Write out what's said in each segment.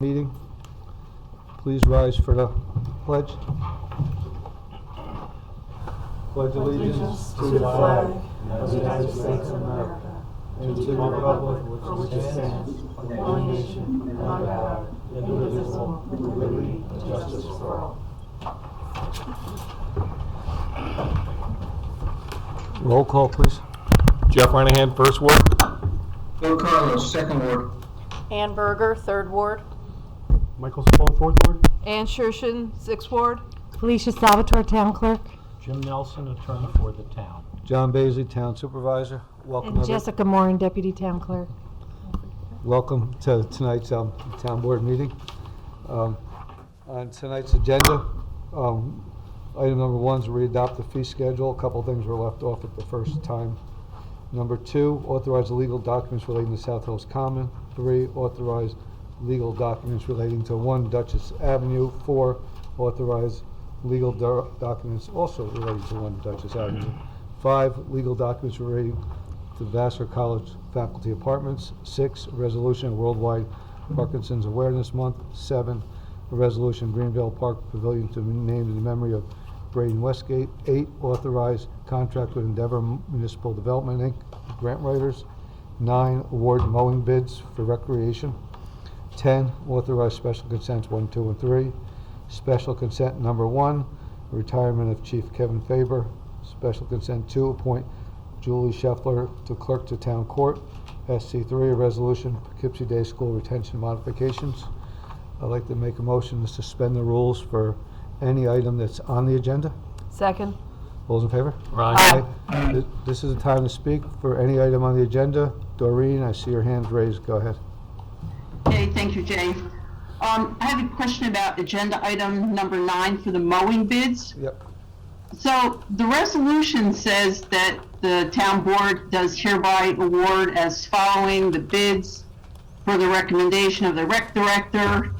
Meeting. Please rise for the pledge. Pledge allegiance to the flag of the United States of America and to the republic for which it stands, one nation, under God, indivisible, with liberty and justice for all. Roll call, please. Jeff Reinahan, first ward. Bill Carlos, second ward. Ann Berger, third ward. Michael Spohn, fourth ward. Ann Schurshin, sixth ward. Felicia Salvatore, Town Clerk. Jim Nelson, attorney for the town. John Baisley, Town Supervisor. Welcome. And Jessica Moran, Deputy Town Clerk. Welcome to tonight's town board meeting. On tonight's agenda, item number 1 is re-adopt the fee schedule. A couple things were left off at the first time. Number 2, authorize the legal documents relating to South Hills Common. 3, authorize legal documents relating to 1 Dutchess Avenue. 4, authorize legal documents also relating to 1 Dutchess Avenue. 5, legal documents relating to Vassar College faculty apartments. 6, a resolution of Worldwide Parkinson's Awareness Month. 7, a resolution Greenville Park Pavilion to be named in memory of Braden Westgate. 8, authorize contract with Endeavor Municipal Development, Inc., grant writers. 9, award mowing bids for recreation. 10, authorize special consents 1, 2, and 3. Special consent number 1, retirement of Chief Kevin Faber. Special consent 2, appoint Julie Scheffler to clerk to town court. SC3, a resolution Poughkeepsie Day School retention modifications. I'd like to make a motion to suspend the rules for any item that's on the agenda. Second. All those in favor? Aye. This is the time to speak for any item on the agenda. Doreen, I see your hands raised. Go ahead. Okay, thank you, Jay. I have a question about agenda item number 9 for the mowing bids. Yep. So the resolution says that the town board does hereby award as following the bids for the recommendation of the rec director.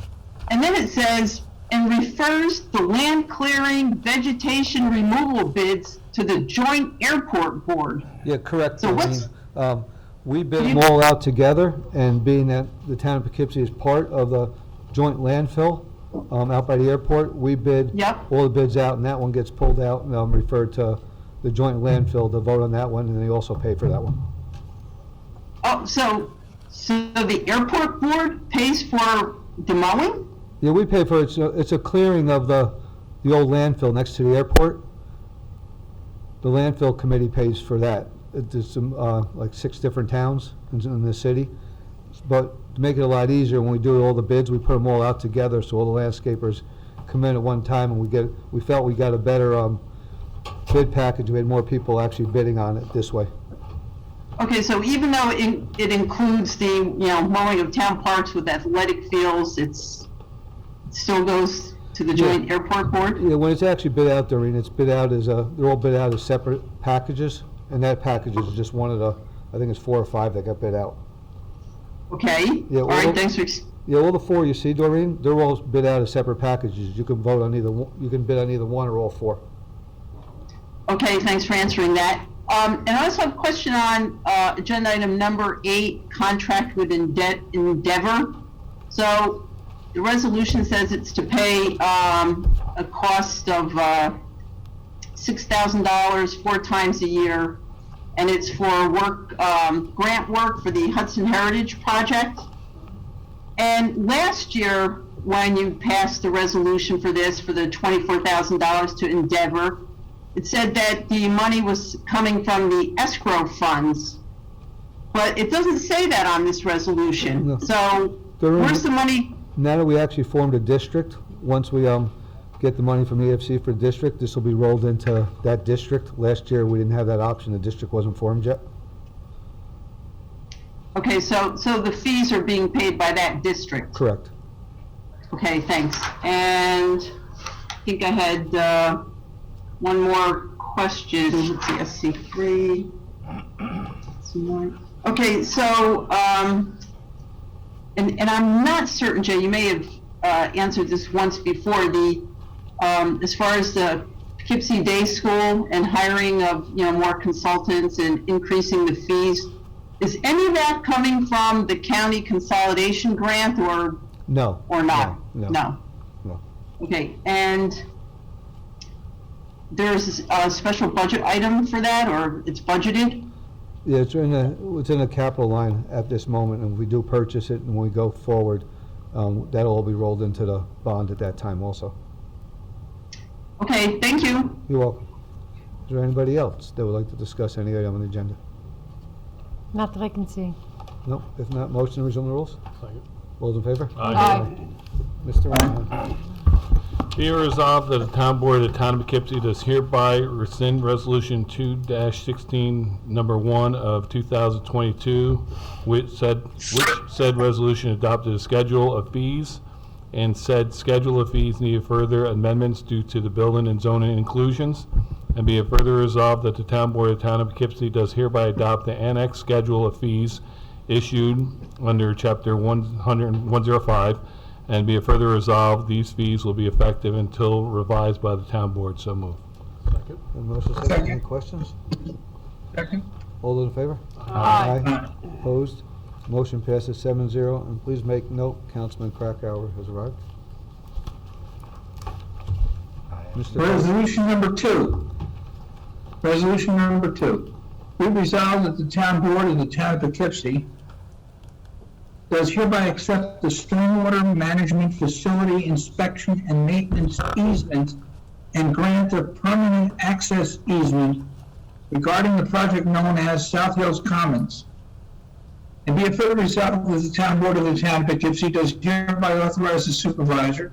And then it says, and refers the land clearing vegetation removal bids to the joint airport board. Yeah, correct. So what's- Doreen. We bid them all out together, and being that the town of Poughkeepsie is part of the joint landfill out by the airport, we bid Yep. all the bids out, and that one gets pulled out and referred to the joint landfill to vote on that one, and they also pay for that one. Oh, so the airport board pays for the mowing? Yeah, we pay for it. It's a clearing of the old landfill next to the airport. The landfill committee pays for that. There's some, like 6 different towns in the city. But to make it a lot easier, when we do all the bids, we put them all out together, so all the landscapers come in at one time, and we felt we got a better bid package. We had more people actually bidding on it this way. Okay, so even though it includes the, mowing of town parks with athletic fields, it still goes to the joint airport board? Yeah, when it's actually bid out, Doreen, it's bid out as they're all bid out as separate packages, and that package is just one of the, I think it's 4 or 5 that got bid out. Okay, Yeah, all right, well- thanks for, Yeah, all the 4 you see, Doreen, they're all bid out as separate packages. You can vote on either, you can bid on either one or all 4. okay, thanks for answering that. And I also have a question on agenda item number 8, contract with Endeavor. So the resolution says it's to pay a cost of $6,000 4 times a year, and it's for work, grant work for the Hudson Heritage Project. And last year, when you passed the resolution for this, for the $24,000 to Endeavor, it said that the money was coming from the escrow funds. But it doesn't say that on this resolution. No. So Doreen, where's the money? Now that we actually formed a district, once we get the money from EFC for district, this will be rolled into that district. Last year, we didn't have that option. The district wasn't formed yet. Okay, so the fees are being paid by that district. Correct. Okay, thanks. And I think I had one more question. Let's see, SC3. Some more. Okay, so, and I'm not certain, Jay, you may have answered this once before, as far as the Poughkeepsie Day School and hiring of, more consultants and increasing the fees, is any of that coming from the county consolidation grant, or No. or not? No. No. Okay, and there's a special budget item for that, or it's budgeted? Yeah, it's in a capital line at this moment, and we do purchase it, and when we go forward, that'll all be rolled into the bond at that time also. Okay, thank you. You're welcome. Is there anybody else that would like to discuss any item on the agenda? Not that I can see. No? If not, motion to resume the rules? Second. All those in favor? Aye. Mr. Ryan? Be it resolved that the town board of the town of Poughkeepsie does hereby rescind resolution 2-16, number 1 of 2022, which said resolution adopted a schedule of fees, and said schedule of fees needed further amendments due to the building and zoning inclusions. And be it further resolved that the town board of the town of Poughkeepsie does hereby adopt the annex schedule of fees issued under chapter 105. And be it further resolved, these fees will be effective until revised by the town board. So moved. Second. Motion second. Any Second. questions? Second. All those in favor? Aye. Opposed? Motion passes 7-0. And please make note, Councilman Krakauer has arrived. Mr. Resolution number 2. Resolution number 2. Be resolved that the town board of the town of Poughkeepsie does hereby accept the stormwater management facility inspection and maintenance easement and grant a permanent access easement regarding the project known as South Hills Commons. And be it further resolved that the town board of the town of Poughkeepsie does hereby authorize the supervisor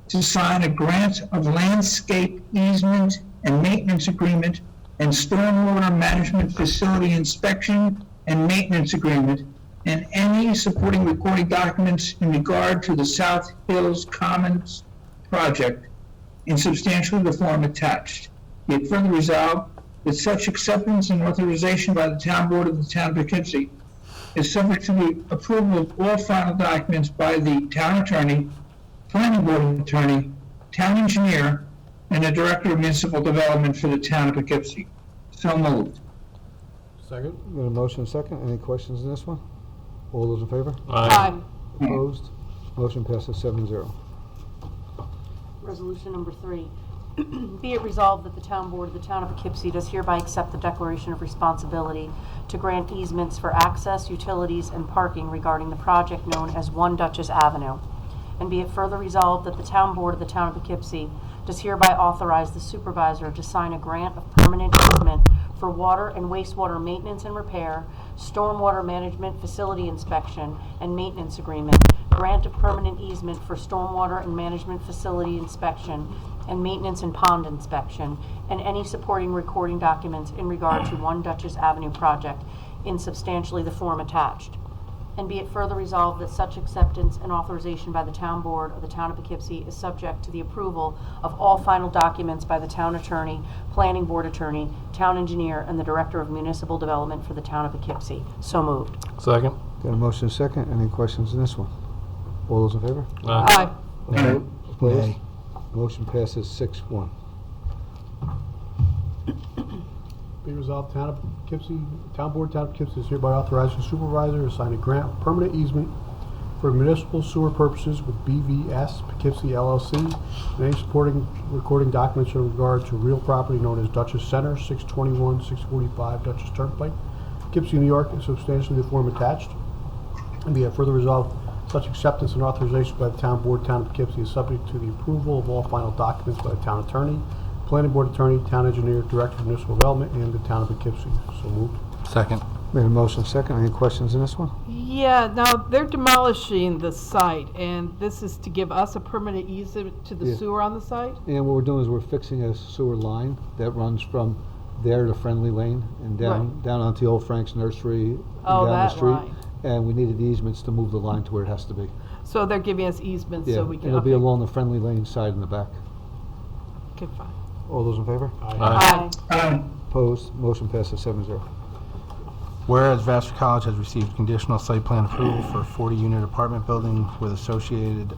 to sign a grant of landscape easement and maintenance agreement and stormwater management facility inspection and maintenance agreement and any supporting recording documents in regard to the South Hills Commons project in substantially the form attached. Be it further resolved that such acceptance and authorization by the town board of the town of Poughkeepsie is subject to the approval of all final documents by the town attorney, planning board attorney, town engineer, and the director of municipal development for the town of Poughkeepsie. So moved. Second. Got a motion and second. Any questions on this one? All those in favor? Aye. Opposed? Motion passes 7-0. Resolution number 3. Be it resolved that the town board of the town of Poughkeepsie does hereby accept the declaration of responsibility to grant easements for access, utilities, and parking regarding the project known as 1 Dutchess Avenue. And be it further resolved that the town board of the town of Poughkeepsie does hereby authorize the supervisor to sign a grant of permanent easement for water and wastewater maintenance and repair, stormwater management facility inspection and maintenance agreement, grant of permanent easement for stormwater and management facility inspection and maintenance and pond inspection, and any supporting recording documents in regard to 1 Dutchess Avenue project in substantially the form attached. And be it further resolved that such acceptance and authorization by the town board of the town of Poughkeepsie is subject to the approval of all final documents by the town attorney, planning board attorney, town engineer, and the director of municipal development for the town of Poughkeepsie. So moved. Second. Got a motion and second. Any questions on this one? All those in favor? Aye. Opposed? Motion passes 6-1. Be resolved, town of Poughkeepsie, town board, town of Poughkeepsie is hereby authorizing the supervisor to sign a grant of permanent easement for municipal sewer purposes with BVS Poughkeepsie LLC and any supporting recording documents in regard to real property known as Dutchess Center, 621, 645 Dutchess Turnpike, Poughkeepsie, New York, in substantially the form attached. And be it further resolved, such acceptance and authorization by the town board, town of Poughkeepsie is subject to the approval of all final documents by the town attorney, planning board attorney, town engineer, director of municipal development, and the town of Poughkeepsie. So moved. Second. Made a motion and second. Any questions on this one? Yeah, now they're demolishing the site, and this is to give us a permanent easement to the Yeah. sewer on the site? And what we're doing is we're fixing a sewer line that runs from there to Friendly Lane and down onto Old Frank's Nursery and Oh, down the that street. line. And we needed easements to move the line to where it has to be. So they're giving us easements Yeah, so we can. it'll be okay. along the Friendly Lane side in the back. Okay, fine. All those in favor? Aye. Aye. Opposed? Motion passes 7-0. Whereas Vassar College has received conditional site plan approval for a 40-unit apartment building with associated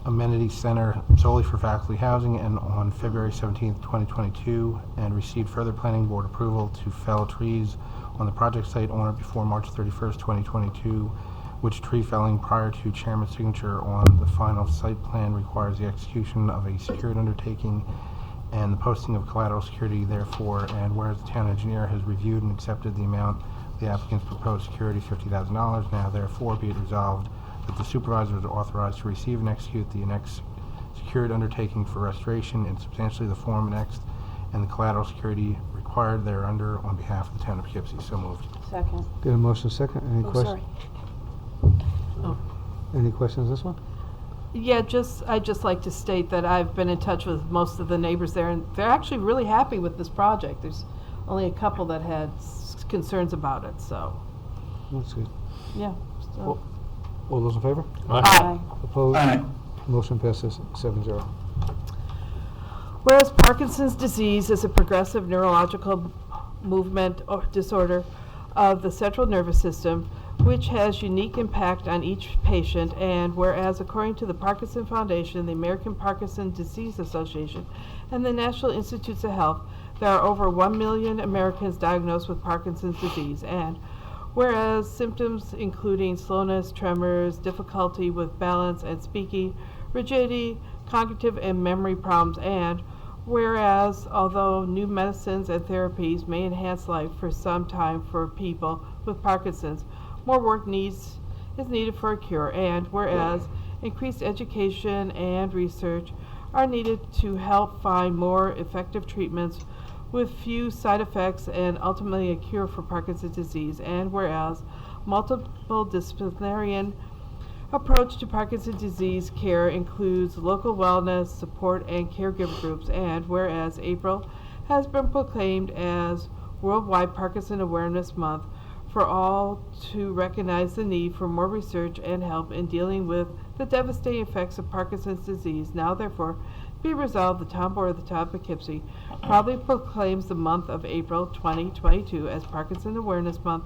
amenity center solely for faculty housing, and on February 17th, 2022, and received further planning board approval to fell trees on the project site on or before March 31st, 2022. which tree felling prior to chairman's signature on the final site plan requires the execution of a secured undertaking and the posting of collateral security therefore, and whereas the town engineer has reviewed and accepted the amount of the applicant's proposed security, $50,000, now therefore be it resolved that the supervisor is authorized to receive and execute the annexed secured undertaking for restoration in substantially the form annexed and the collateral security required thereunder on behalf of the town of Poughkeepsie. So moved. Second. Get a motion second. Any Oh, questions? sorry. Any questions on this one? Yeah, I'd just like to state that I've been in touch with most of the neighbors there, and they're actually really happy with this project. There's only a couple that had concerns about it, so, That's good. yeah. So. All those in favor? Aye. Opposed? Aye. Motion passes 7-0. Whereas Parkinson's disease is a progressive neurological movement or disorder of the central nervous system, which has unique impact on each patient, and whereas according to the Parkinson Foundation, the American Parkinson Disease Association, and the National Institutes of Health, there are over 1 million Americans diagnosed with Parkinson's disease, and whereas symptoms including slowness, tremors, difficulty with balance and speaking, rigidity, cognitive and memory problems, and whereas although new medicines and therapies may enhance life for some time for people with Parkinson's, more work is needed for a cure, and whereas increased education and research are needed to help find more effective treatments with few side effects and ultimately a cure for Parkinson's disease, and whereas multiple disciplinary approach to Parkinson's disease care includes local wellness, support, and caregiver groups, and whereas April has been proclaimed as Worldwide Parkinson Awareness Month for all to recognize the need for more research and help in dealing with the devastating effects of Parkinson's disease. Now, therefore, be resolved, the Town Board of the Town of Poughkeepsie proudly proclaims the month of April 2022 as Parkinson Awareness Month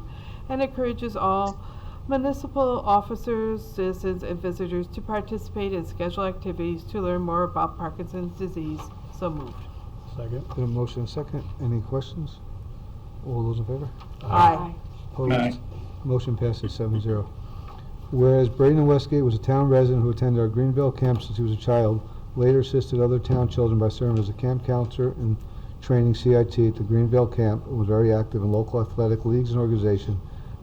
and encourages all municipal officers, citizens, and visitors to participate in scheduled activities to learn more about Parkinson's disease. So moved. Second. Get a motion second. Any questions? All those in favor? Aye. Opposed? Aye. Motion passes 7-0. Whereas Braden Westgate was a town resident who attended our Greenville camp since he was a child, later assisted other town children by serving as a camp counselor and training CIT at the Greenville camp, and was very active in local athletic leagues and organizations.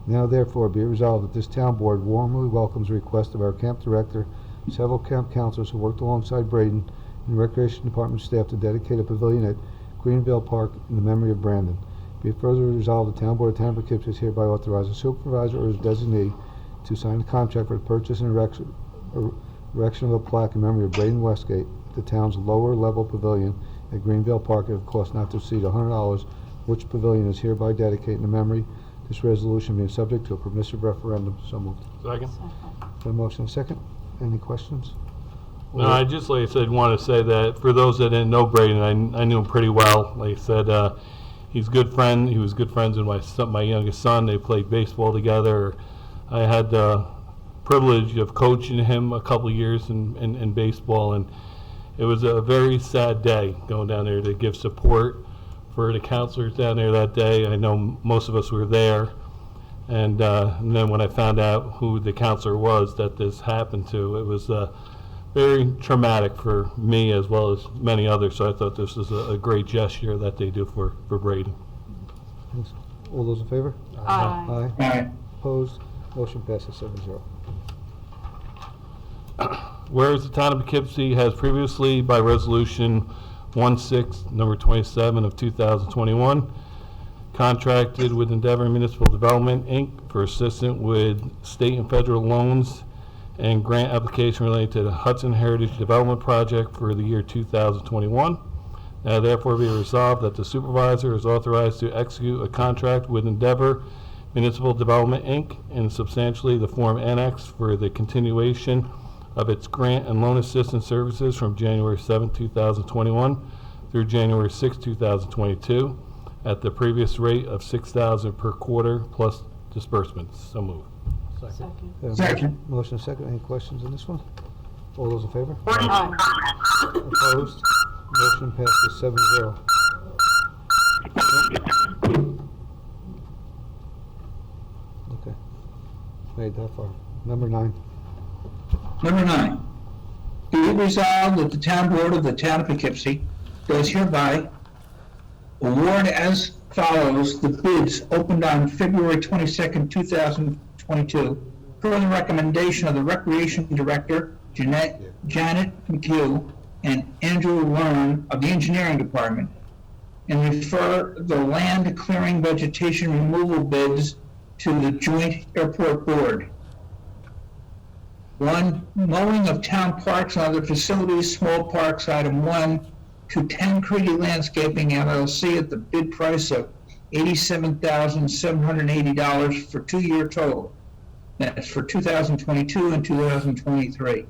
Now therefore be it resolved that this town board warmly welcomes the request of our camp director, several camp counselors who worked alongside Braden and the Recreation Department staff to dedicate a pavilion at Greenville Park in the memory of Brandon. Be it further resolved, the town board of Town of Poughkeepsie is hereby authorizes a supervisor or his designee to sign a contract for the purchase and erection of a plaque in memory of Braden Westgate, the town's lower level pavilion at Greenville Park at a cost not to exceed $100, which pavilion is hereby dedicated in memory. This resolution being subject to a permissive referendum. So moved. Second. The motion second. Any questions? No, I just, like I said, want to say that for those that didn't know Braden, I knew him pretty well. Like I said, he's a good friend. He was good friends with my youngest son. They played baseball together. I had the privilege of coaching him a couple of years in baseball, and it was a very sad day going down there to give support for the counselors down there that day. I know most of us were there, and then when I found out who the counselor was that this happened to, it was very traumatic for me as well as many others. So I thought this was a great gesture that they do for Braden. All those in favor? Aye. Aye. Aye. Opposed? Motion passes 7-0. Whereas the town of Poughkeepsie has previously, by resolution 16, number 27 of 2021, contracted with Endeavor Municipal Development, Inc. for assistance with state and federal loans and grant application related to the Hudson Heritage Development Project for the year 2021. Now therefore be resolved that the supervisor is authorized to execute a contract with Endeavor Municipal Development, Inc. in substantially the form annexed for the continuation of its grant and loan assistance services from January 7, 2021 through January 6, 2022 at the previous rate of $6,000 per quarter plus disbursements. So moved. Second. Second. Motion second. Any questions on this one? All those in favor? Aye. Opposed? Motion passes 7-0. Okay. Made that far. Number 9. Number 9, be it resolved that the town board of the town of Poughkeepsie does hereby award as follows the bids opened on February 22nd, 2022, per the recommendation of the Recreation Director, Janet McHugh, and Andrew Learn of the Engineering Department, and refer the land clearing vegetation removal bids to the Joint Airport Board. 1, mowing of town parks and other facilities, small parks, item 1, to 10 Creedy Landscaping LLC at the bid price of $87,780 for 2-year total. That's for 2022 and 2023.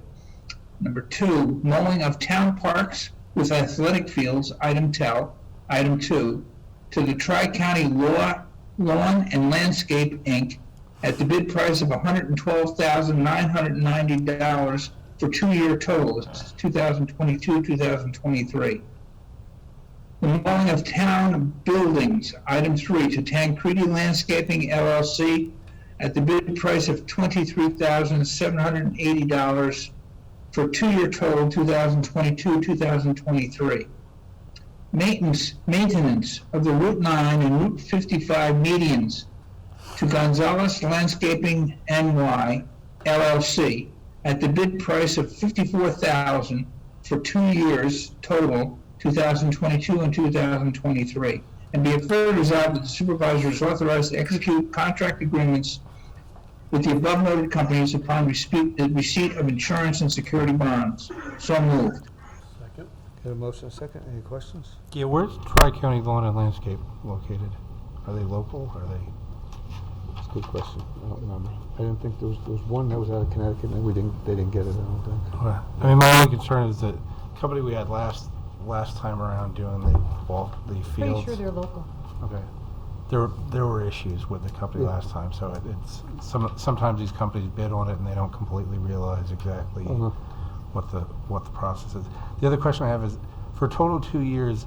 Number 2, mowing of town parks with athletic fields, item 2, to the Tri-County Lawn and Landscape, Inc., at the bid price of $112,990 for 2-year total. This is 2022, 2023. The mowing of town buildings, item 3, to Tancredi Landscaping LLC at the bid price of $23,780 for 2-year total, 2022, 2023. Maintenance of the Route 9 and Route 55 medians to Gonzalez Landscaping NY LLC at the bid price of $54,000 for 2 years total, 2022 and 2023. And be it further resolved that the supervisor is authorized to execute contract agreements with the above noted companies upon receipt of insurance and security bonds. So moved. Second. Got a motion and a second. Any questions? Yeah, where's Tri-County Lawn and Landscape located? Are they local? Are they? That's a good question. I don't remember. I didn't think there was one that was out of Connecticut, and they didn't get it, I don't think. I mean, my only concern is that company we had last time around doing the fields. Pretty sure they're local. Okay. There were issues with the company Yeah. last time, so it's sometimes these companies bid on it and they don't completely realize exactly Uh-huh. what the process is. The other question I have is, for total 2 years,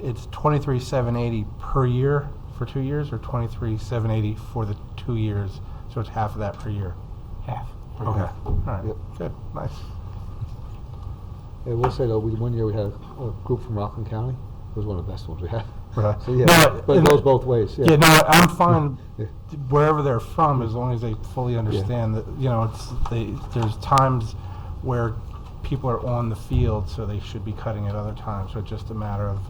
it's $23,780 per year for 2 years, or $23,780 for the 2 years, so it's half of that per year. Half. Okay. All right. Yep. Good. Nice. Yeah, we'll say though, one year we had a group from Rockland County. It was one of the best ones we had. Right. So yeah, No, but it and- goes both ways. Yeah. Yeah, no, I'm fine Yeah. wherever they're from, as long as they fully understand that, there's times where people are on the field, so they should be cutting at other times, so it's just a matter of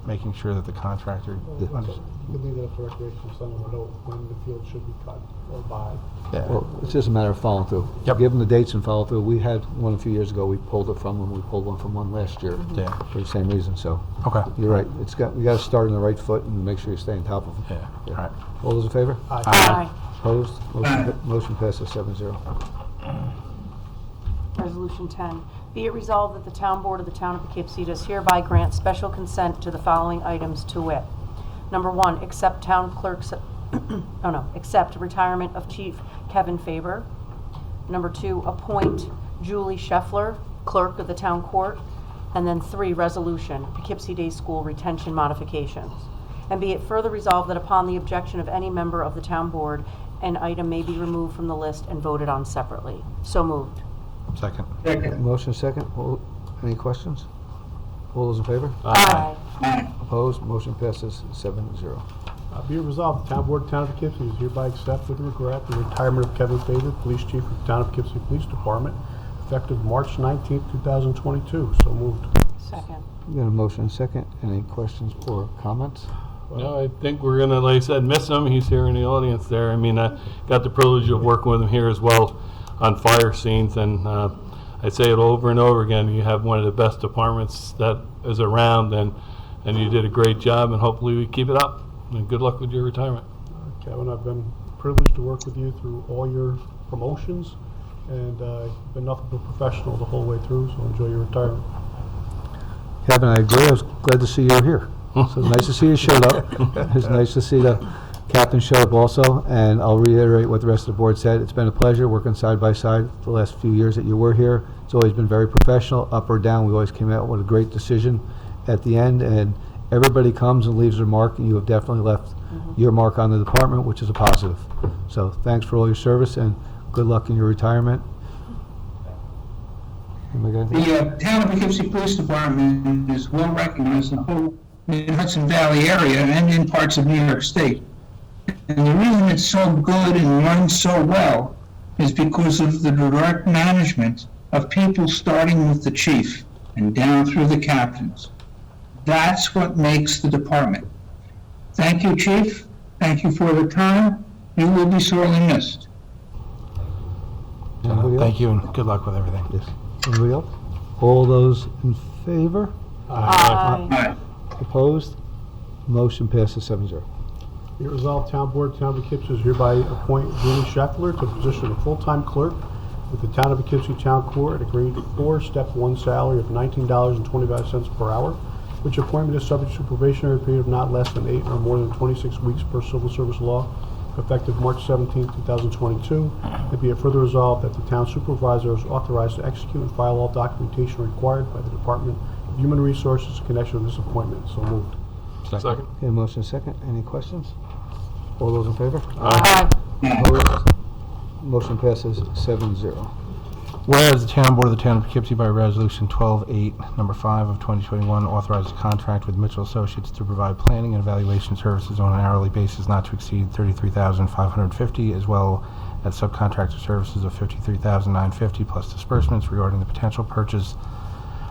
making sure that the contractor understands. You can leave it up to recreation center to know when the field should be cut or by. Yeah. Well, it's just a matter of following through. Yep. Give them the dates and follow through. We had one a few years ago. We pulled it from them. We pulled one from one last year Yeah. for the same reason. So Okay. you're right. We got to start on the right foot and make sure you stay on top of them. Yeah, all right. All those in favor? Aye. Opposed? Motion passes 7-0. Resolution 10, be it resolved that the town board of the town of Poughkeepsie does hereby grant special consent to the following items to wit. Number 1, accept town clerk's, accept retirement of Chief Kevin Faber. Number 2, appoint Julie Scheffler, clerk of the town court. And then 3, resolution, Poughkeepsie Day School retention modifications. And be it further resolved that upon the objection of any member of the town board, an item may be removed from the list and voted on separately. So moved. Second. Second. Motion second. Any questions? All those in favor? Aye. Opposed? Motion passes 7-0. Be it resolved, the town board of the town of Poughkeepsie does hereby accept with regret the retirement of Kevin Faber, police chief of the town of Poughkeepsie Police Department, effective March 19th, 2022. So moved. Second. We got a motion and second. Any questions or comments? No, I think we're gonna, like I said, miss him. He's here in the audience there. I mean, I got the privilege of working with him here as well on fire scenes, and I say it over and over again, you have one of the best departments that is around, and you did a great job, and hopefully we keep it up. And good luck with your retirement. Kevin, I've been privileged to work with you through all your promotions, and you've been nothing but professional the whole way through, so enjoy your retirement. Kevin, I agree. I was glad to see you here. So it's nice to see you showed up. It's nice to see the captain show up also, and I'll reiterate what the rest of the board said. It's been a pleasure working side by side the last few years that you were here. It's always been very professional, up or down. We always came out with a great decision at the end, and everybody comes and leaves their mark, and you have definitely left your mark on the department, which is a positive. So thanks for all your service, and good Good luck in your retirement. Anybody got anything? The town of Poughkeepsie Police Department is well recognized in the whole Hudson Valley area and in parts of New York State. And the reason it's so good and runs so well is because of the direct management of people starting with the chief and down through the captains. That's what makes the department. Thank you, Chief. Thank you for the time. You will be sorely missed. Anybody else? Thank you and good luck with everything. Yes. Anybody else? All those in favor? Aye. Opposed? Motion passes 7-0. Be it resolved, Town Board, Town of Poughkeepsie is hereby appoint Julie Scheffler to the position of full-time clerk with the Town of Poughkeepsie Town Court at a grade 4, step 1 salary of $19.25 per hour, which appointment is subject to a probationary period of not less than 8 or more than 26 weeks per civil service law, effective March 17, 2022. And be it further resolved that the town supervisor is authorized to execute and file all documentation required by the Department of Human Resources in connection with this appointment. So moved. Second. Okay, motion second. Any questions? All those in favor? Aye. Opposed? Motion passes 7-0. Whereas the Town Board of the Town of Poughkeepsie by Resolution 12-8, Number 5 of 2021, authorizes a contract with Mitchell Associates to provide planning and evaluation services on an hourly basis not to exceed $33,550, as well as subcontractor services of $53,950 plus disbursements regarding the potential purchase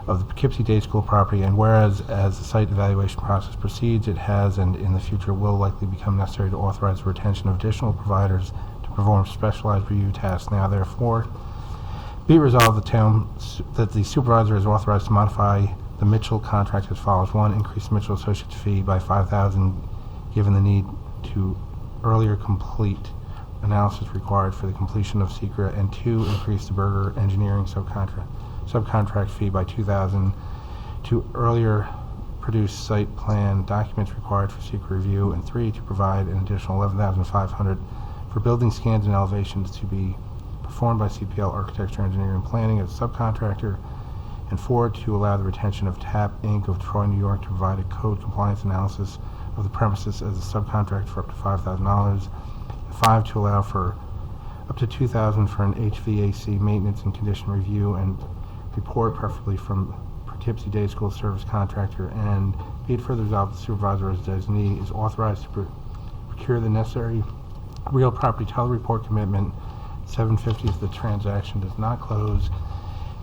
of the Poughkeepsie Day School property. And whereas as the site evaluation process proceeds, it has and in the future will likely become necessary to authorize the retention of additional providers to perform specialized review tasks. Now therefore, be it resolved that the supervisor is authorized to modify the Mitchell contract as follows. 1, increase Mitchell Associates fee by $5,000 given the need to earlier complete analysis required for the completion of SECRA, and 2, increase the Berger Engineering subcontract fee by $2,000 to earlier produce site plan documents required for SECRA review, and 3, to provide an additional $11,500 for building scans and elevations to be performed by CPL Architecture, Engineering, and Planning as a subcontractor, and 4, to allow the retention of TAP Inc. of Troy, New York to provide a code compliance analysis of the premises as a subcontract for up to $5,000, and 5, to allow for up to $2,000 for an HVAC maintenance and condition review and report, preferably from Poughkeepsie Day School service contractor. And be it further resolved, the supervisor as designee is authorized to procure the necessary real property title report commitment $750 if the transaction does not close,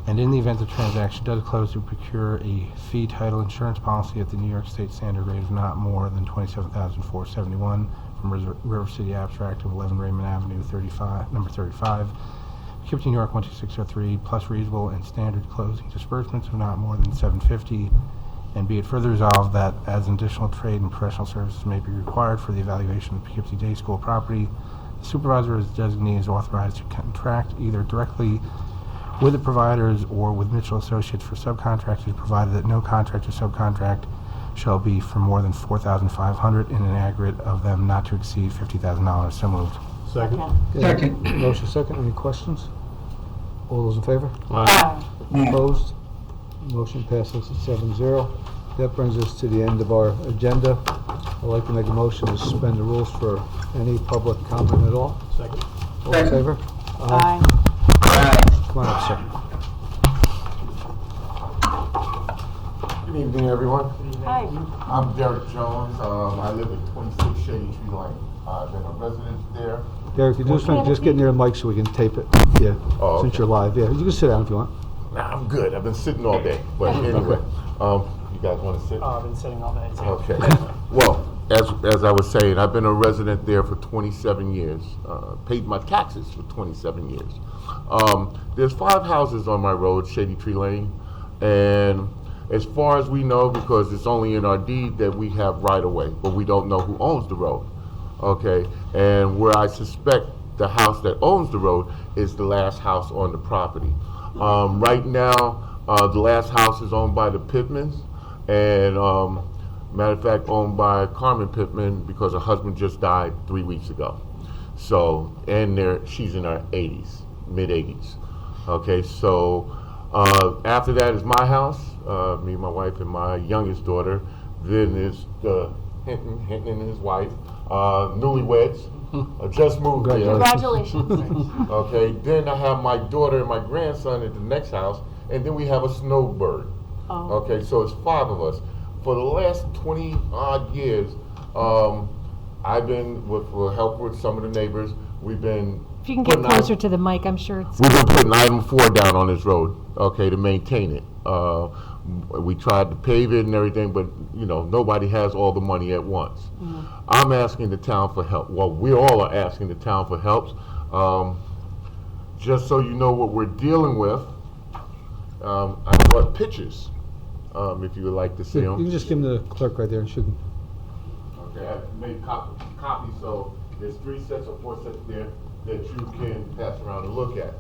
and in the event the transaction does close, to procure a fee title insurance policy at the New York State standard rate of not more than $27,471 from River City Abstract of 11 Raymond Avenue, number 35, Poughkeepsie, New York 12603, plus reasonable and standard closing disbursements of not more than $750. And be it further resolved that as additional trade and professional services may be required for the evaluation of Poughkeepsie Day School property, the supervisor as designee is authorized to contract either directly with the providers or with Mitchell Associates for subcontractors, provided that no contract or subcontract shall be for more than $4,500 in an aggregate of them not to exceed $50,000. So moved. Second. Second. Motion second. Any questions? All those in favor? Aye. Opposed? Motion passes 7-0. That brings us to the end of our agenda. I'd like to make a motion to suspend the rules for any public comment at all. Second. All in Second. favor? Aye. Come on up, sir. Good evening, everyone. Hi. I'm Derek Jones. I live at 26 Shady Tree Lane. I've been a resident there. Derek, you just get near the mic so we can tape it. Yeah, Oh, since okay. you're live. Yeah, you can sit down if you want. Nah, I'm good. I've been sitting all day. But anyway, you guys want to sit? I've been sitting all day, too. Okay. Well, as I was saying, I've been a resident there for 27 years. Paid my taxes for 27 years. There's 5 houses on my road, Shady Tree Lane, and as far as we know, because it's only in our deed that we have right of way, but we don't know who owns the road. Okay, and where I suspect the house that owns the road is the last house on the property. Right now, the last house is owned by the Pittmans, and matter of fact, owned by Carmen Pittman because her husband just died 3 weeks ago. So, and she's in her 80s, mid-80s. Okay, so after that is my house, me, my wife, and my youngest daughter. Then is Hinton and his wife, newlyweds. I just moved there. Congratulations. Okay, then I have my daughter and my grandson at the next house, and then we have a snowbird. Oh. Okay, so it's 5 of us. For the last 20 odd years, I've been with help with some of the neighbors. We've been If you can get putting closer to the mic, I'm sure it's. We've been putting item 4 down on this road, okay, to maintain it. We tried to pave it and everything, but you know, nobody has all the money at once. I'm asking the town for help. Well, we all are asking the town for help. Just so you know what we're dealing with, I brought pictures, if you would like to see You them. can just give them to the clerk right there and should. Okay, I made copies, so there's 3 sets or 4 sets there that you can pass around and look at.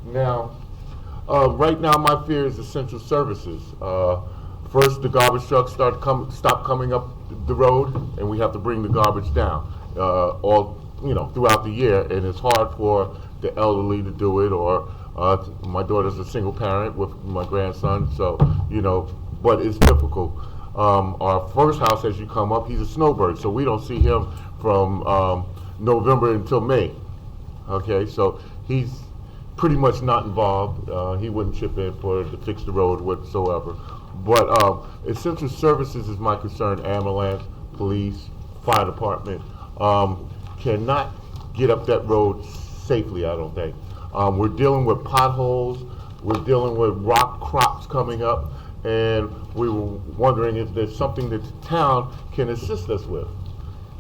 Now, right now my fear is essential services. First, the garbage trucks stop coming up the road, and we have to bring the garbage down throughout the year, and it's hard for the elderly to do it, or my daughter's a single parent with my grandson, so but it's difficult. Our first house, as you come up, he's a snowbird, so we don't see him from November until May. Okay, so he's pretty much not involved. He wouldn't chip in to fix the road whatsoever. But essential services is my concern. Ambulance, police, fire department cannot get up that road safely, I don't think. We're dealing with potholes. We're dealing with rock crops coming up. And we were wondering if there's something that the town can assist us with.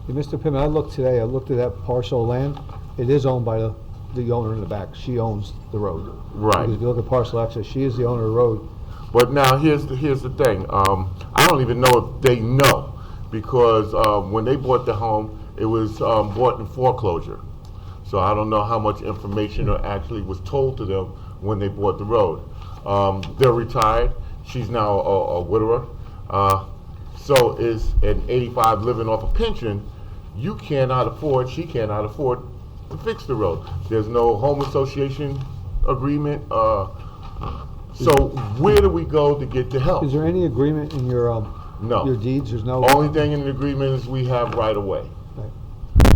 Hey, Mr. Pittman, I looked at that parcel of land. It is owned by the owner in the back. She owns the road. Right. If you look at parcel access, she is the owner of the road. But now here's the thing. I don't even know if they know, because when they bought the home, it was bought in foreclosure. So I don't know how much information actually was told to them when they bought the road. They're retired. She's now a widower. So is an 85 living off a pension. She cannot afford to fix the road. There's no home association agreement. So where do we go to get the help? Is there any agreement in your No. your deeds? There's no. Only thing in the agreement is we have right of way.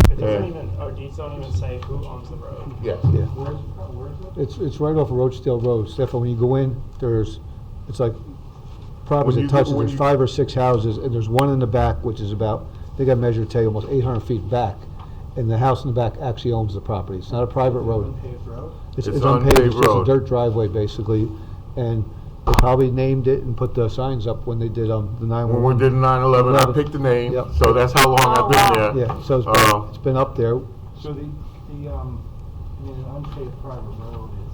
It doesn't even, our deeds don't even say who owns the road. Yes. Yeah. Where is it? It's right off of Roachdale Road. Stefan, when you go in, it's like properties When you that touches. go- when There's you- 5 or 6 houses, and there's one in the back, which is about, I think I measured today, almost 800 feet back. And the house in the back actually owns the property. It's not a private road. Unpaved road? It's It's unpaved, unpaved it's just a road. dirt driveway, basically. And they probably named it and put the signs up when they did the 911. When we did 9/11, I picked the name, Yep. so that's how long I've been there. Yeah, so it's been up there. So the unpaved private road is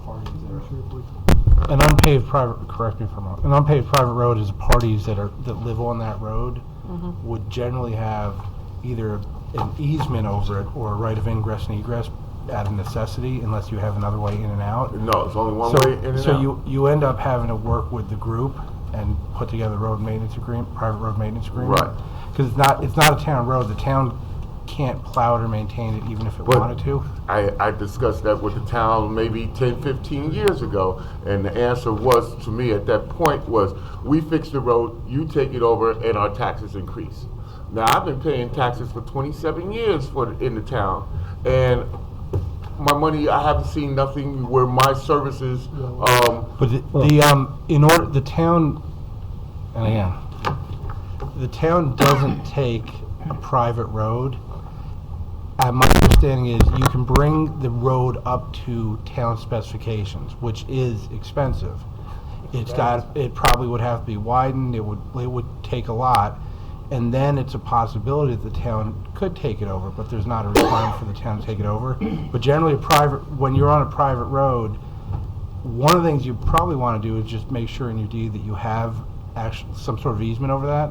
parties that are. An unpaved private, correct me if I'm wrong, an unpaved private road is parties that live on that road would generally have either an easement over it or a right of ingress and egress out of necessity, unless you have another way in and out. No, it's only one So- way in and So out. you end up having to work with the group and put together a road maintenance agreement, private road maintenance agreement. Right. Because it's not a town road. The town can't plow it or maintain it even if it But wanted to. I discussed that with the town maybe 10, 15 years ago, and the answer was, to me at that point, was, we fix the road, you take it over, and our taxes increase. Now, I've been paying taxes for 27 years in the town, and my money, I haven't seen nothing where my services, But the town, and again, the town doesn't take a private road. My understanding is you can bring the road up to town specifications, which is expensive. It probably would have to be widened, it would take a lot. And then it's a possibility that the town could take it over, but there's not a requirement for the town to take it over. But generally, when you're on a private road, one of the things you probably want to do is just make sure in your deed that you have actually some sort of easement over that.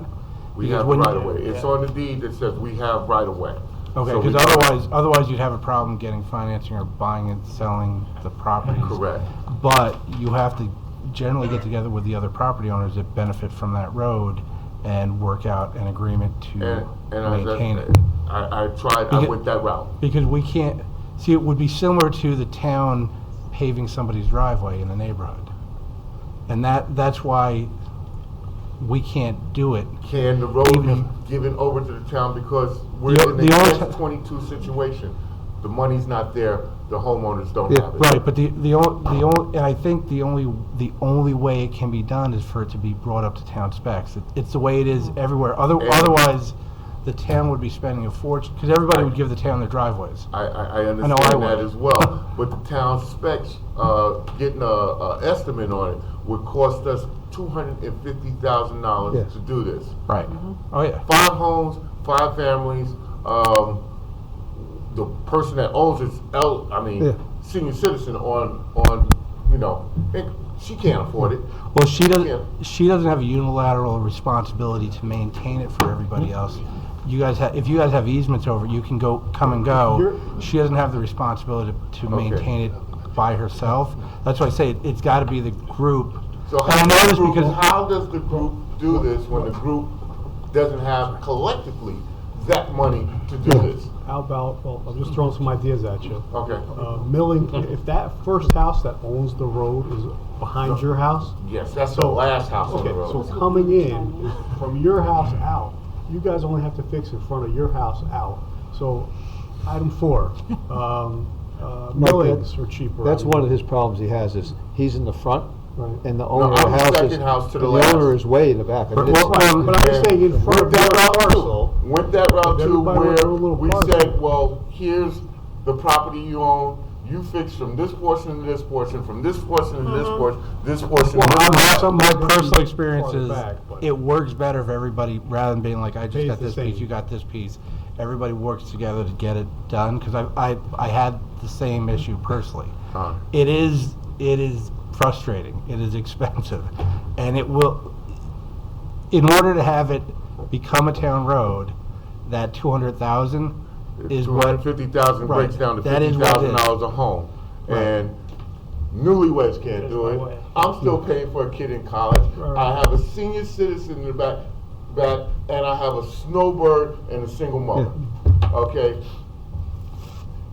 we Because have when right you- of way. It's on the deed that says we have right of way. Okay, So we because don't- otherwise you'd have a problem getting financing or buying and selling the properties. Correct. But you have to generally get together with the other property owners that benefit from that road and work out an agreement to And maintain it. I tried, I went that route. Because we can't, see, it would be similar to the town paving somebody's driveway in the neighborhood. And that's why we can't do it. Can the road Even be given over to the town because we're The- in the a only catch-22 situation? The money's not there, the homeowners don't Yeah, have it. Right, but the only, and I think the only way it can be done is for it to be brought up to town specs. It's the way it is everywhere. Otherwise, the town would be spending a fortune, because everybody would give the town their driveways. I know I understand that would. as well, but the town specs, getting a estimate on it would cost us $250,000 Yes. to do this. Right. Oh, yeah. 5 homes, 5 families, the person that owns it's Yeah. senior citizen on, she can't afford it. Well, Yeah. she doesn't have a unilateral responsibility to maintain it for everybody else. You guys if you guys have easements over it, you can come and go. She doesn't have the responsibility to maintain it by herself. That's why I say it's got to be the group. So And I know this because how does the group do this when the group doesn't have collectively that money to do this? How about, well, I'm just throwing some ideas at you. Okay. Milling, if that first house that owns the road is behind your house, Yes, that's the last house on okay, the road. so coming in from your house out, you guys only have to fix in front of your house out. So, item 4, millings are cheaper. That's one of his problems he has is he's in the front Right. and the owner of I'm the the house is, second house to the and left. owner is way in the back. I mean, it's- But I'm just saying in front of Went that your route parcel. too. Went that route If too, everybody went through a where little we parcel. said, well, here's the property you own, you fix from this portion to this portion, from this portion to this portion, this portion to this portion. My personal experience is back, but- it works better if everybody, rather than being like, I just Pays got the this same. piece, you got this piece. Everybody works together to get it done, because I had the same issue personally. It is frustrating, it is expensive, and it will, in order to have it become a town road, that 200,000 is what, 250,000 breaks Right. down to That is what it is. $50,000 a home. Right. And newlyweds can't do it. I'm still paying for a kid in college. I have a senior citizen in the back, and I have a snowbird and a single mother. Okay?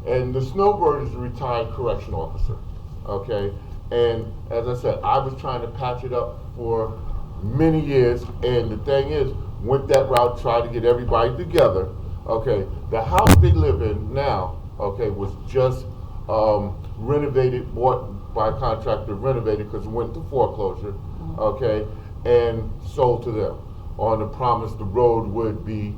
And the snowbird is a retired correctional officer. Okay? And as I said, I was trying to patch it up for many years, and the thing is, went that route, tried to get everybody together. Okay, the house they live in now, okay, was just renovated, bought by a contractor, renovated because it went to foreclosure, okay, and sold to them on the promise the road would be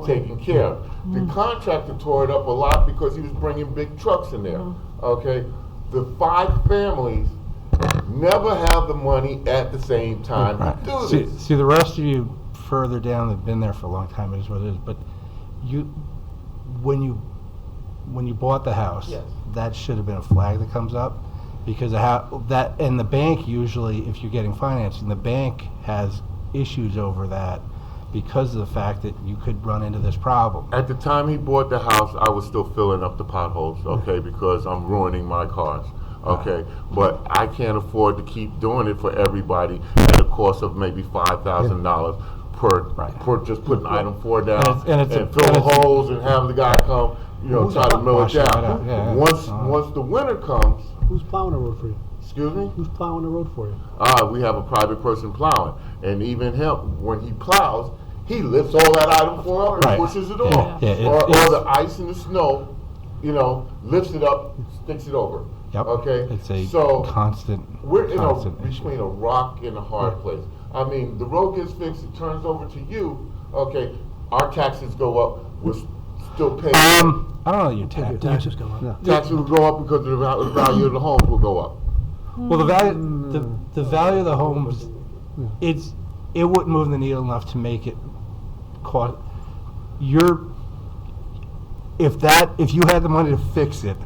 taken care of. The contractor tore it up a lot because he was bringing big trucks in there, okay. The 5 families never have the money at the same time to do this. see, the rest of you further down have been there for a long time, it is what it is, but when you bought the house, Yes. that should have been a flag that comes up, because and the bank usually, if you're getting financing, the bank has issues over that because of the fact that you could run into this problem. At the time he bought the house, I was still filling up the potholes, okay, because I'm ruining my cars, okay? But I can't afford to keep doing it for everybody at a cost of maybe $5,000 per just putting item 4 down and fill holes and have the guy come, try to mill it Wash it right down. out, yeah. Once the winter comes, Who's plowing the road for you? excuse me? Who's plowing the road for you? We have a private person plowing, and even him, when he plows, he lifts all that item 4 up and Right. pushes it off. Yeah, or it's- the ice and the snow, lifts it up, sticks it over. Yep. Okay? It's a So constant we're in issue. between a rock and a hard place. I mean, the road gets fixed, it turns over to you. Okay, our taxes go up. We're still paying. I don't know your Your taxes go up. Taxes will go up because the value of the homes will go up. Well, the value of the homes, it wouldn't move the needle enough to make it cost. If you had the money to fix it,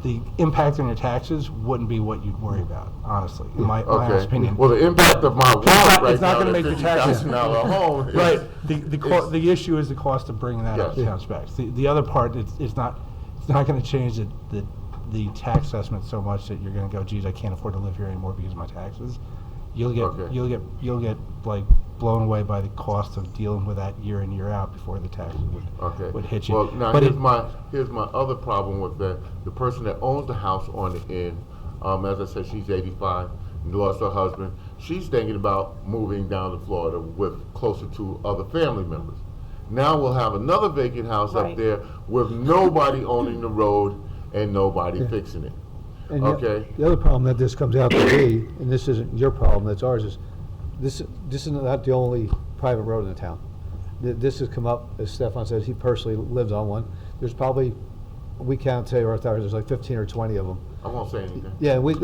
the impact on your taxes wouldn't be what you'd worry about, honestly, in my honest opinion. Well, the impact of my It's not- wallet right it's not now, gonna that make the taxes- $50,000 home. is- Right. The issue is the cost of bringing that up to Yes. town specs. The other part, it's not going to change the tax assessment so much that you're going to go, geez, I can't afford to live here anymore because of my taxes. You'll get like blown away by the cost of dealing with that year in, year out before the taxes would hit you. Well, now But here's my other problem with that. The person that owns the house on the end, as I said, she's 85, lost her husband. she's thinking about moving down to Florida with closer to other family members. Now we'll have another vacant house up Right. there with nobody owning the road and nobody Yeah. fixing it. And Okay. The other problem that this comes out to be, and this isn't your problem, that's ours, is this is not the only private road in the town. This has come up, as Stefan says, he personally lives on one. There's probably, we count today, or there's like 15 or 20 of them. I won't say anything. Yeah, well,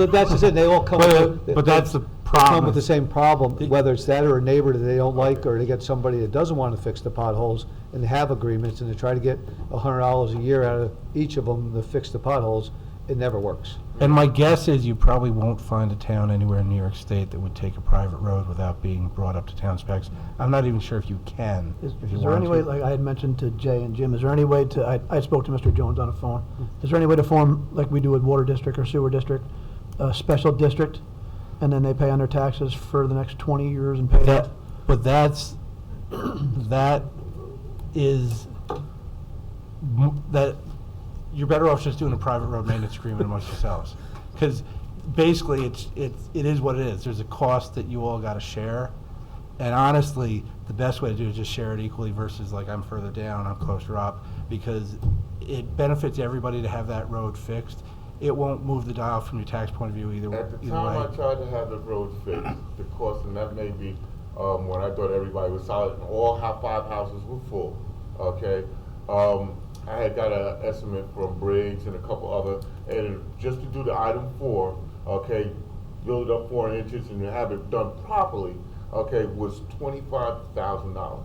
that's just it, they all come. But that's the Come problem. with the same problem, whether it's that or a neighbor that they don't like, or they get somebody that doesn't want to fix the potholes, and they have agreements, and they try to get $100 a year out of each of them to fix the potholes, it never works. And my guess is you probably won't find a town anywhere in New York State that would take a private road without being brought up to town specs. I'm not even sure if you can, Is if you there any want way, to. like I had mentioned to Jay and Jim, is there any way to, I spoke to Mr. Jones on the phone, is there any way to form, like we do with water district or sewer district, a special district, and then they pay on their taxes for the next 20 years and pay that? But that is, that, you're better off just doing a private road maintenance agreement amongst yourselves. Because basically, it is what it is. There's a cost that you all gotta share. And honestly, the best way to do it is just share it equally versus like I'm further down, I'm closer up, because it benefits everybody to have that road fixed. It won't move the dial from your tax point of view either At the way. time I tried to have the road fixed, the cost, and that may be when I thought everybody was solid, and all 5 houses were full, okay? I had got an estimate from Briggs and a couple other, and just to do the item 4, okay, build it up 4 inches and have it done properly, okay, was $25,000.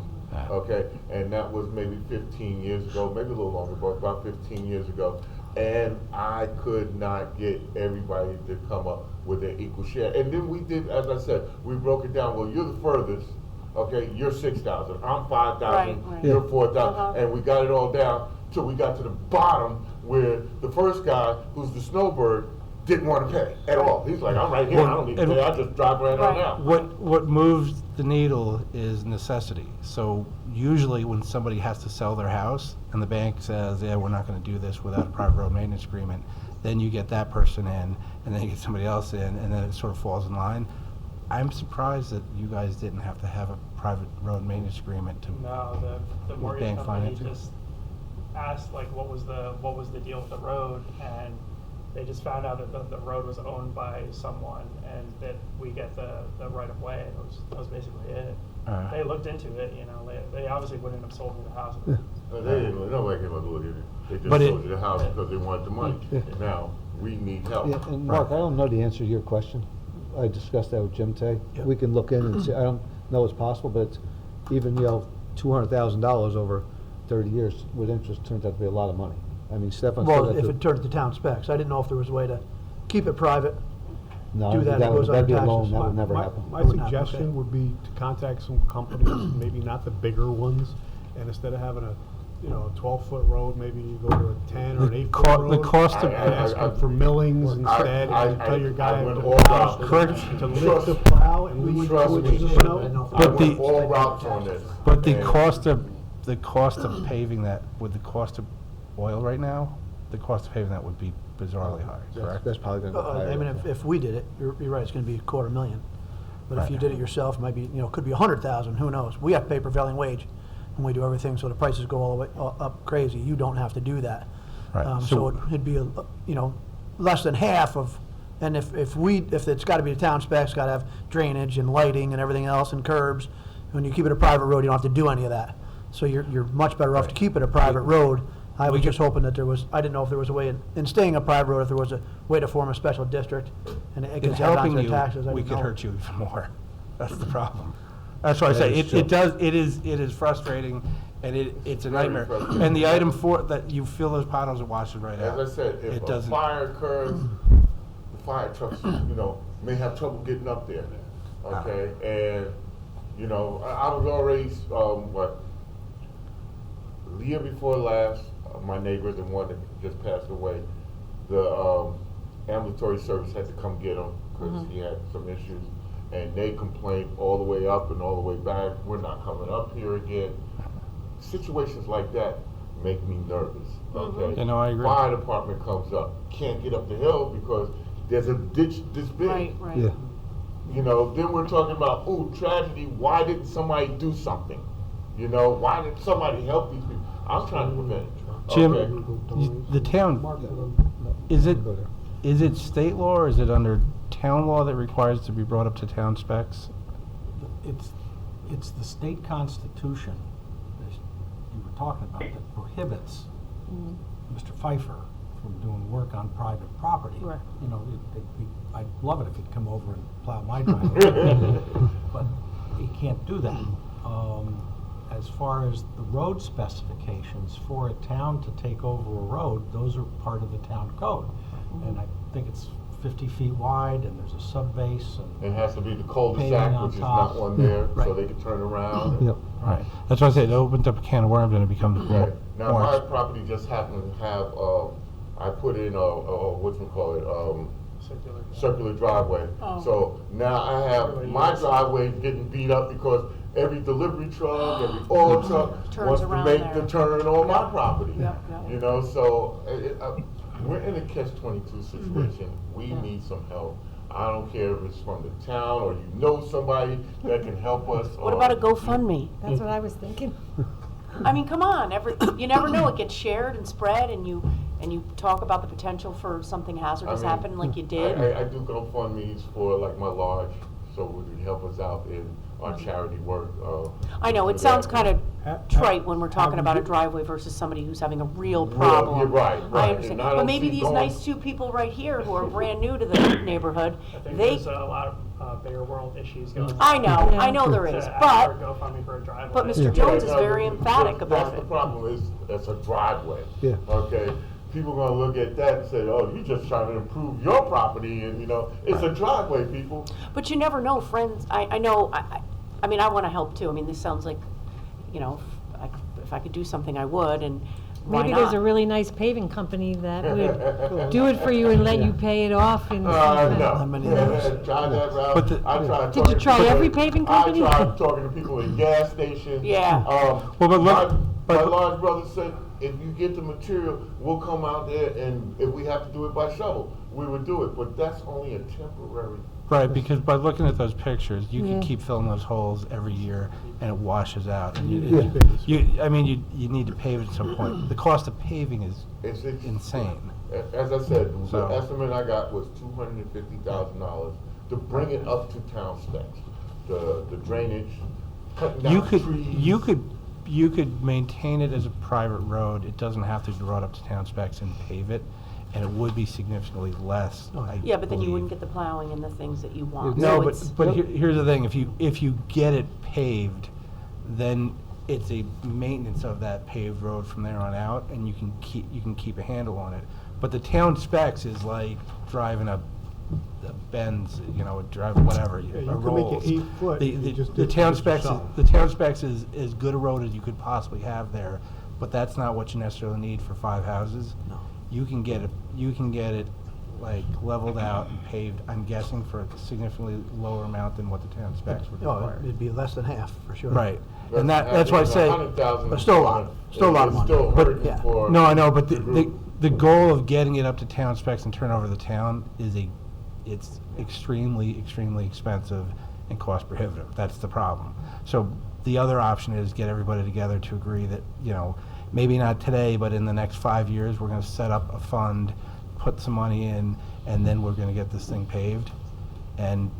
Okay, and that was maybe 15 years ago, maybe a little longer, but about 15 years ago. And I could not get everybody to come up with their equal share. And then we did, as I said, we broke it down. Well, you're the furthest, okay, you're 6,000, I'm 5,000, Right. you're 4,000. Uh-huh. And we got it all down till we got to the bottom where the first guy, who's the snowbird, didn't want to pay at all. He's like, I'm right here, I don't need to pay, I just drive right on Right. out. What moves the needle is necessity. So usually when somebody has to sell their house and the bank says, yeah, we're not gonna do this without a private road maintenance agreement, then you get that person in, and then you get somebody else in, and then it sort of falls in line. I'm surprised that you guys didn't have to have a private road maintenance agreement to, No, the mortgage bank company financing? just asked like what was the deal with the road, and they just found out that the road was owned by someone and that we get the right of way. That was basically it. They looked into it, you know, they obviously wouldn't have sold me the house. Nobody came up to look at it. They just But it- sold you the house because they wanted the money. Now, we need help. Yeah, and Mark, I don't know the answer to your question. I discussed that with Jim today. Yeah. We can look in and see, I don't know it's possible, but it's even, $200,000 over 30 years with interest turns out to be a lot of money. I mean, Stefan said Well, that if the- it turned to town specs, I didn't know if there was a way to keep it private. no, do that, it goes that'd be a under loan, taxes. that would never My- happen. My Would not, okay. suggestion would be to contact some companies, maybe not the bigger ones, and instead of having a 12-foot road, maybe you go to a 10 or an 8-foot road. the cost of, And ask them for millings instead, and tell your guy I went to all plow, routes. to lift Trust- the plow and leave Trust 2 me. inches of snow. I But went the- all routes on this. but the And- cost of paving that, with the cost of oil right now, the cost of paving that would be bizarrely high, correct? That's probably gonna go higher. I mean, if we did it, you're right, it's gonna be $250,000. But if you did it yourself, it might be, could be 100,000, who knows? We have to pay prevailing wage, and we do everything, so the prices go all the way up crazy. You don't have to do that. Right. So it'd be, less than half of, and if it's gotta be a town specs, gotta have drainage and lighting and everything else and curbs. When you keep it a private road, you don't have to do any of that. So you're much better off to keep it a private road. I was just hoping that I didn't know if there was a way, in staying a private road, if there was a way to form a special district, and it In gets held helping onto you, the taxes. I we didn't could know. hurt you even more. That's the problem. That's why I That say, is true. it is frustrating, and it's a Very nightmare. frustrating. And the item 4, that you fill those potholes, it washes right out. As I said, if It a doesn't. fire occurs, the fire trucks, may have trouble getting up there, okay? And, I was already, the year before last, my neighbor, the one that just passed away, the ambulatory service had to come get him because he had some issues. And they complained all the way up and all the way back, we're not coming up here again. Situations like that make me nervous, okay? Yeah, no, I agree. Fire department comes up, can't get up the hill because there's a ditch this big. Right, right. Yeah. You know, then we're talking about, oh, tragedy, why didn't somebody do something? You know, why didn't somebody help these people? I'm trying to prevent it. Jim, Okay. the town, is it state law or is it under town law that requires it to be brought up to town specs? It's the state constitution, as you were talking about, that prohibits Mr. Pfeiffer from doing work on private property. Right. You know, I'd love it if he'd come over and plow my driveway, but he can't do that. As far as the road specifications for a town to take over a road, those are part of the town code. And I think it's 50 feet wide, and there's a sub-base, and It has to be the Paving cul-de-sac, on which is top. not on there, so Right. they can turn around. and- Yep. Right. That's why I said it opens up a can of worms and it becomes more. Right. Now, my property just happened to have, I put in a circular driveway. Oh. So now I have my driveway getting beat up because every delivery truck, every oil truck Turns wants to around make there. the turn on my property. Yep, yep. You know, so we're in a catch-22 situation. We need some help. I don't care if it's from the town or you know somebody that can help us. What about a GoFundMe? That's what I was thinking. I mean, come on, you never know, it gets shared and spread, and you talk about the potential for something hazardous I mean, happening like you did. I do GoFundMes for like my lodge, so it would help us out in our charity work. I know, it do sounds that. kind of Ha- trite when we're talking have about a you- driveway versus somebody who's having a real Real- problem. you're right, I right. understand, And I but don't maybe see these going- nice two people right here who are brand new to the neighborhood, I think they, there's a lot of bigger world issues going on. I know there To is, ask but, for a GoFundMe for a driveway. but Mr. Yeah. Jones is no, very emphatic that's about the it. problem, is it's a driveway. Yeah. Okay, people gonna look at that and say, oh, you're just trying to improve your property, and you know, it's a driveway, people. But you never know, friends, I know, I mean, I wanna help too, I mean, this sounds like, you know, if I could do something, I would, and why Maybe there's a not? really nice paving company that would do it for you and let you pay it off in. No. How many of those? Tried that route. But the- I tried Did you talking to try people every at- paving company? I tried talking to people in gas stations. Yeah. Well, but look- my but- large brother said, if you get the material, we'll come out there, and if we have to do it by shovel, we would do it, but that's only a temporary. Right, because by looking at those pictures, you Yeah. can keep filling those holes every year and it washes out. And Yeah. you need to pave it at some point. The cost of paving is It's insane. As I said, So- the estimate I got was $250,000 to bring it up to town specs. The drainage, cutting down trees. You could maintain it as a private road. It doesn't have to be brought up to town specs and pave it, and it would be significantly less. I Yeah, but then you believe. wouldn't get the plowing and the things that you want. No, So but, it's- here's the thing, if you get it paved, then it's a maintenance of that paved road from there on out, and you can keep a handle on it. But the town specs is like driving a Benz, driving whatever, you a can make it Rolls. 8 foot, The- you the- just The dip town it specs, yourself. the town specs is as good a road as you could possibly have there, but that's not what you necessarily need for 5 houses. No. You can get it like leveled out and paved, I'm guessing for a significantly lower amount than what the town specs would Oh, require. it'd be less than half, for sure. Right, and that's why I say, But still a lot. Still a lot of money. Still But- hurting yeah. for. no, I know, but the group. the goal of getting it up to town specs and turn over the town it's extremely, extremely expensive and cost prohibitive. That's the problem. So the other option is get everybody together to agree that, maybe not today, but in the next 5 years, we're gonna set up a fund, put some money in, and then we're gonna get this thing paved. And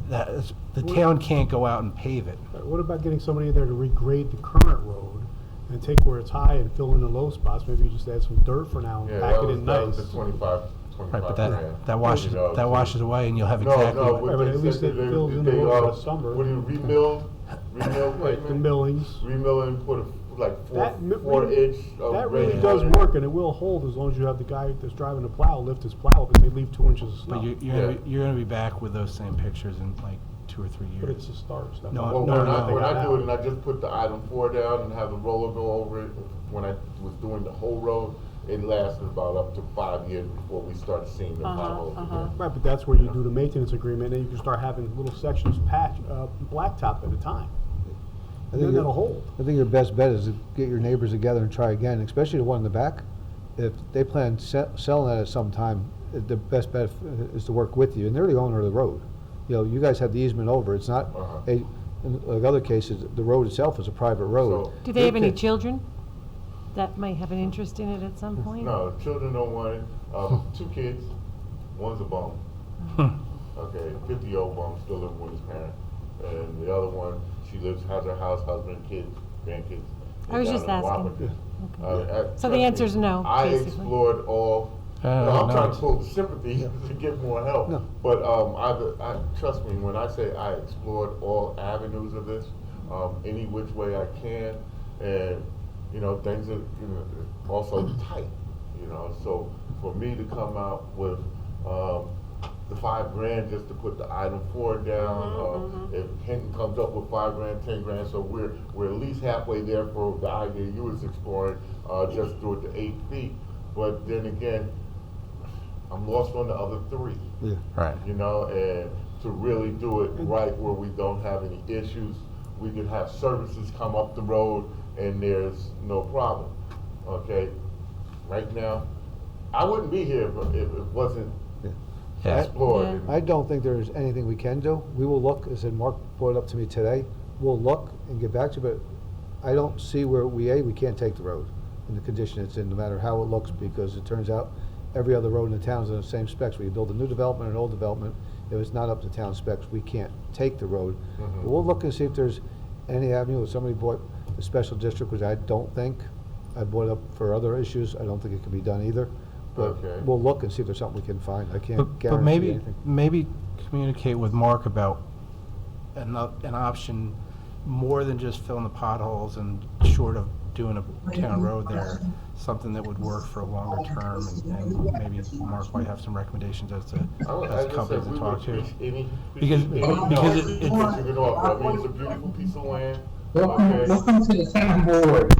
the town can't go out and pave it. What about getting somebody in there to regrade the current road and take where it's high and fill in the low spots? Maybe you just add some dirt for now and Yeah, pack that it was, in that was nice. the 25 Right, but grand. that washes away, and you'll have No, exactly no, what. what Right, but they at least said it that fills in they, the road in the uh, summer. Would you remill Right, the pavement? millings. Remill and put like That mi- 4 inch of That really rain does on it. work, and it will hold as long as you have the guy that's driving the plow lift his plow up and they leave 2 inches of But snow. you're gonna be back with those same pictures in like 2 or 3 But years. it's a start. Step No, by Well, step. when I do it and Now. I just put the item 4 down and have the roller go over it, when I was doing the whole road, it lasted about up to 5 years before we started seeing the potholes again. Right, but that's where you do the maintenance agreement, and you can start having little sections blacktop at a time. And then that'll hold. I think your best bet is to get your neighbors together and try again, especially the one in the back. If they plan selling that at some time, the best bet is to work with you, and they're the owner of the road. You know, you guys have the easement over, it's not in like other cases, the road itself is a private road. Do they have any children that might have an interest in it at some point? No, children don't want it. 2 kids, one's a bum. Okay, 50-year-old bum, still living with his parents. And the other one, she has her house, husband, kids, grandkids. I was down just in asking. Wapaton. So the answer's no, I basically. explored all, I'm trying to pull the sympathy to get more help. No. But trust me, when I say I explored all avenues of this, any which way I can, and you know, things are also tight, you know. So for me to come out with the $5,000 just to put the item 4 down, if Hinton comes up with $5,000, $10,000, so we're at least halfway there for the idea you was exploring, just do it to 8 feet. But then again, I'm lost on the other 3. Yeah. Right. You know, and to really do it right where we don't have any issues, we can have services come up the road and there's no problem. Okay? Right now, I wouldn't be here if it wasn't explored. I don't think there's anything we can do. We will look, as Mark brought it up to me today, we'll look and get back to you, but I don't see where we can't take the road in the condition it's in, no matter how it looks, because it turns out every other road in the town is in the same specs. We build a new development or an old development, if it's not up to town specs, we can't take the road. But we'll look and see if there's any avenue, if somebody bought the special district, which I don't think, I brought up for other issues, I don't think it can be done either. But we'll look and see if there's something we can find. I can't But guarantee anything. maybe communicate with Mark about an option more than just filling the potholes and short of doing a town road there, something that would work for a longer term, and maybe Mark might have some recommendations as to companies to talk to. Because it's a beautiful piece of land. Welcome to the town board.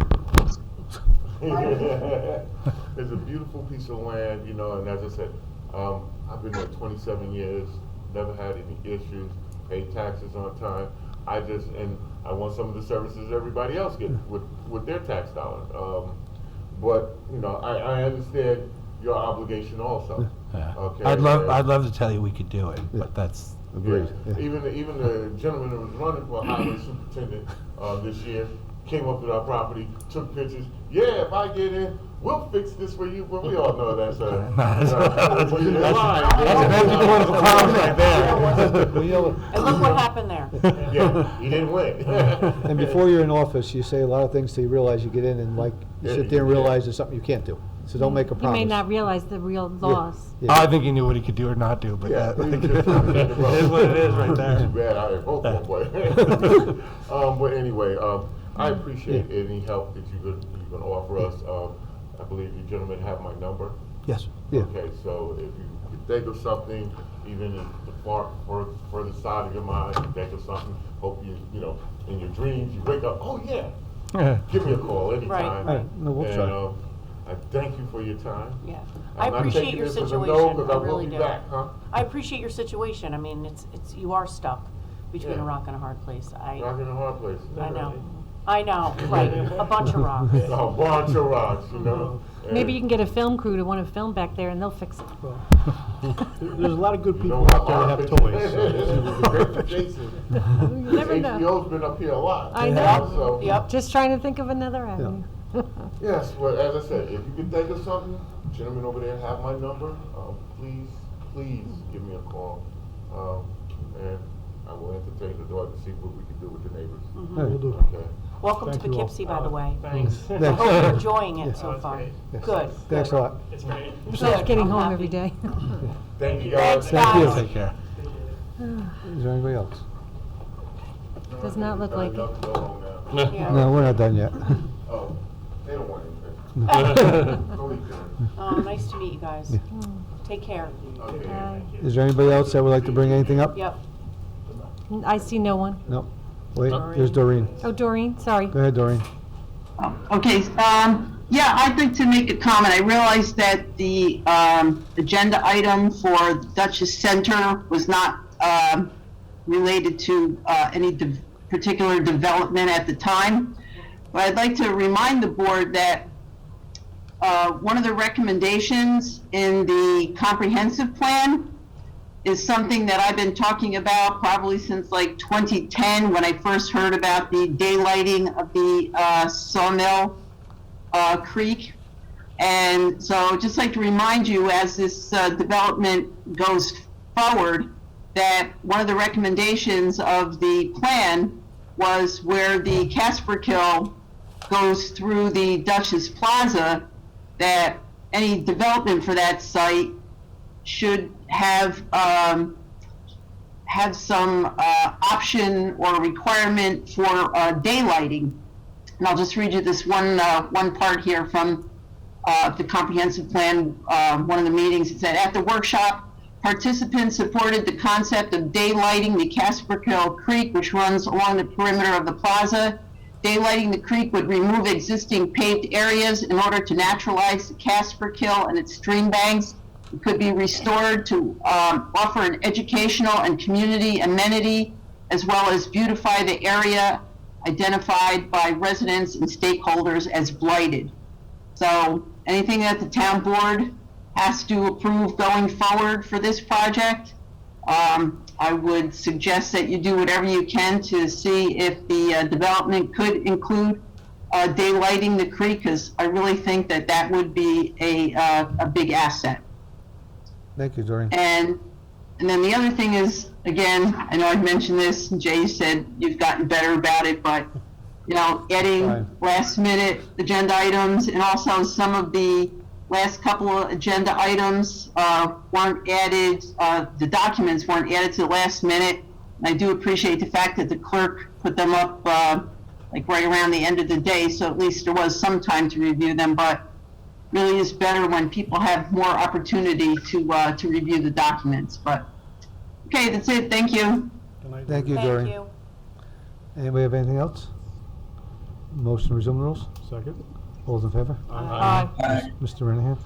It's a beautiful piece of land, you know, and as I said, I've been there 27 years, never had any issues, paid taxes on time. I want some of the services everybody else gets with their tax dollar. But, you know, I understand your obligation also. Yeah. Okay. I'd love to tell you we could do it, but that's agreed. Yeah. Even the gentleman that was running for highway superintendent this year came up to our property, took pictures. Yeah, if I get in, we'll fix this for you. But we all know that's a that's a big political problem right there. And look what happened there. Yeah, he didn't win. And before you're in office, you say a lot of things till you realize you get in, and like, you sit there and realize there's something you can't do. So don't make a You promise. may not realize the real laws. Yeah. I think he knew what he could do or not do, but Yeah, that he just trying to get the road. is what it is right Too there. bad I didn't vote for him, but but anyway, I appreciate any help that you can offer us. I believe you gentlemen have my number. Yes. Yeah. Okay, so if you could think of something, even in the further side of your mind, you think of something, hope you know, in your dreams, you wake up, oh yeah, give me a call anytime. Right. No, we'll try. And I thank you for your time. Yeah. I'm I not appreciate taking your this as a situation. no, 'cause I I will really be do. back, huh? I appreciate your situation. I mean, you are stuck between Yeah. a rock and a hard place. Rock in a hard place. I know, right, a bunch of rocks. A bunch of rocks, you know. Maybe you can get a film crew to want to film back there and they'll fix it. There's a lot of good You people know, out there that have toys. So. Jason. You never know. HBO's been up here a lot. I know. So, Yep. Just trying to think of another avenue. yes, well, as I said, if you can think of something, gentlemen over there have my number. Please give me a call. And I will entertain the door to see what we can do with the neighbors. We'll do. Okay. Welcome Thank to you all. Poughkeepsie, by the way. Thanks. I Thanks. hope you're enjoying it so it's far. great. Good. Thanks a lot. It's great. Besides getting I'm home happy. every day. Thank you guys. Thanks, guys. Take care. Is there anybody else? Does not look like it. Enough to go home now. Yeah. No, we're not done yet. Oh, they don't want anything. Go eat dinner. Oh, nice to meet you guys. Take care. Okay. Is there anybody else that would like to bring anything up? Yep. I see no one. No. Wait, there's Doreen. Oh, Doreen, sorry. Go ahead, Doreen. Okay, yeah, I'd like to make a comment. I realized that the agenda item for Dutchess Center was not related to any particular development at the time. But I'd like to remind the board that one of the recommendations in the comprehensive plan is something that I've been talking about probably since like 2010 when I first heard about the daylighting of the Sawmill Creek. And so I'd just like to remind you as this development goes forward that one of the recommendations of the plan was where the Casperkill goes through the Duchess Plaza, that any development for that site should have some option or requirement for daylighting. And I'll just read you this one part here from the comprehensive plan, one of the meetings. It said, at the workshop, participants supported the concept of daylighting the Casperkill Creek, which runs along the perimeter of the plaza. Daylighting the creek would remove existing paved areas in order to naturalize the Casperkill and its stream banks. It could be restored to offer an educational and community amenity, as well as beautify the area identified by residents and stakeholders as blighted. So anything that the town board has to approve going forward for this project, I would suggest that you do whatever you can to see if the development could include daylighting the creek, because I really think that that would be a big asset. Thank you, Doreen. And then the other thing is, again, I know I've mentioned this, and Jay said you've gotten better about it, but, you know, adding Fine. last minute agenda items, and also some of the last couple of agenda items weren't added, the documents weren't added to the last minute. And I do appreciate the fact that the clerk put them up like right around the end of the day, so at least there was some time to review them, but really is better when people have more opportunity to review the documents. But, okay, that's it, thank you. Thank you, Doreen. Thank you. Anybody have anything else? Motion to resume the rules? Second? All those in favor? Aye. Mr. Renihan?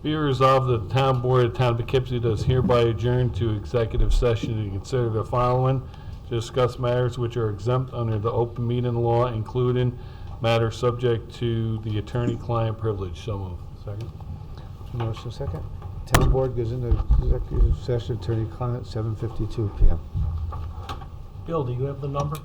Be it resolved that the town board of the town of Poughkeepsie does hereby adjourn to executive session to consider the following: to discuss matters which are exempt under the open meeting law, including matters subject to the attorney-client privilege. So moved. Second? Motion second. Town board goes into executive session, attorney-client, 7:52 PM. Bill, do you have the number?